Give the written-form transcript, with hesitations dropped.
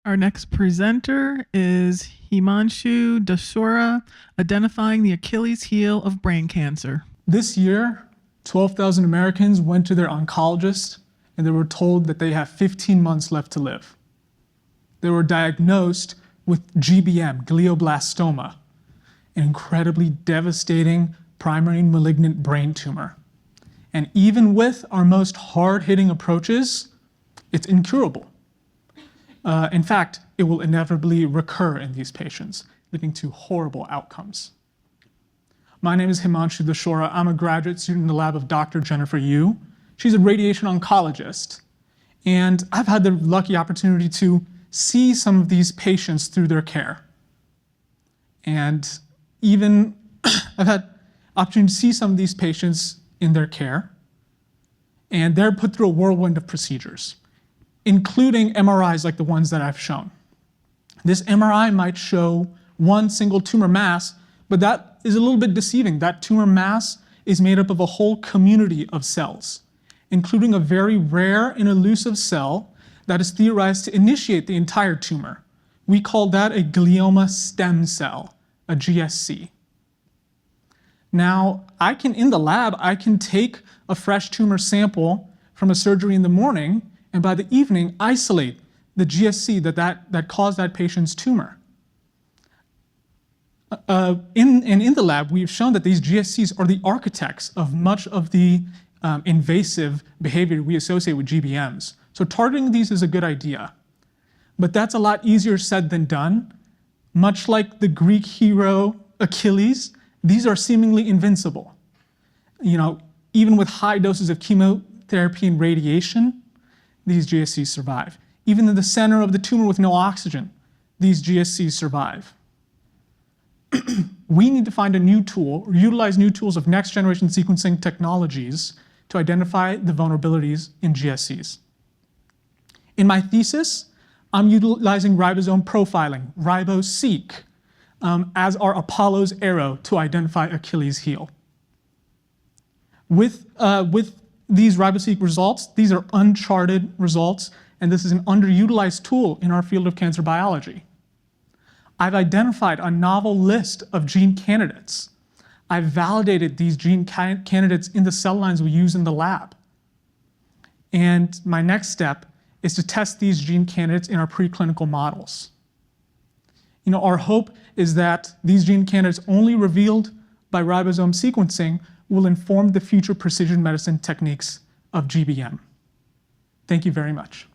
Our next presenter is Himanshu Dashora, identifying the Achilles heel of brain cancer. This year, 12,000 Americans went to their oncologist and they were told that they have 15 months left to live. They were diagnosed with GBM, glioblastoma, an incredibly devastating primary malignant brain tumor. And even with our most hard-hitting approaches, it's incurable. In fact, it will inevitably recur in these patients, leading to horrible outcomes. My name is Himanshu Dashora. I'm a graduate student in the lab of Dr. Jennifer Yu. She's a radiation oncologist. And I've had the lucky opportunity to see some of these patients through their care. And even I've had opportunity to see some of these patients in their care. And they're put through a whirlwind of procedures, including MRIs like the ones that I've shown. This MRI might show one single tumor mass, but that is a little bit deceiving. That tumor mass is made up of a whole community of cells, including a very rare and elusive cell that is theorized to initiate the entire tumor. We call that a glioma stem cell, a GSC. Now, in the lab, I can take a fresh tumor sample from a surgery in the morning, and by the evening, isolate the GSC that caused that patient's tumor. In the lab, we've shown that these GSCs are the architects of much of the invasive behavior we associate with GBMs. So targeting these is a good idea. But that's a lot easier said than done. Much like the Greek hero Achilles, these are seemingly invincible. Even with high doses of chemotherapy and radiation, these GSCs survive. Even in the center of the tumor with no oxygen, these GSCs survive. We need to find a new tool, or utilize new tools of next generation sequencing technologies to identify the vulnerabilities in GSCs. In my thesis, I'm utilizing ribosome profiling, RiboSeq, as our Apollo's arrow to identify Achilles heel. With these RiboSeq results, these are uncharted results, and this is an underutilized tool in our field of cancer biology. I've identified a novel list of gene candidates. I've validated these gene candidates in the cell lines we use in the lab. And my next step is to test these gene candidates in our preclinical models. Our hope is that these gene candidates only revealed by ribosome sequencing will inform the future precision medicine techniques of GBM. Thank you very much.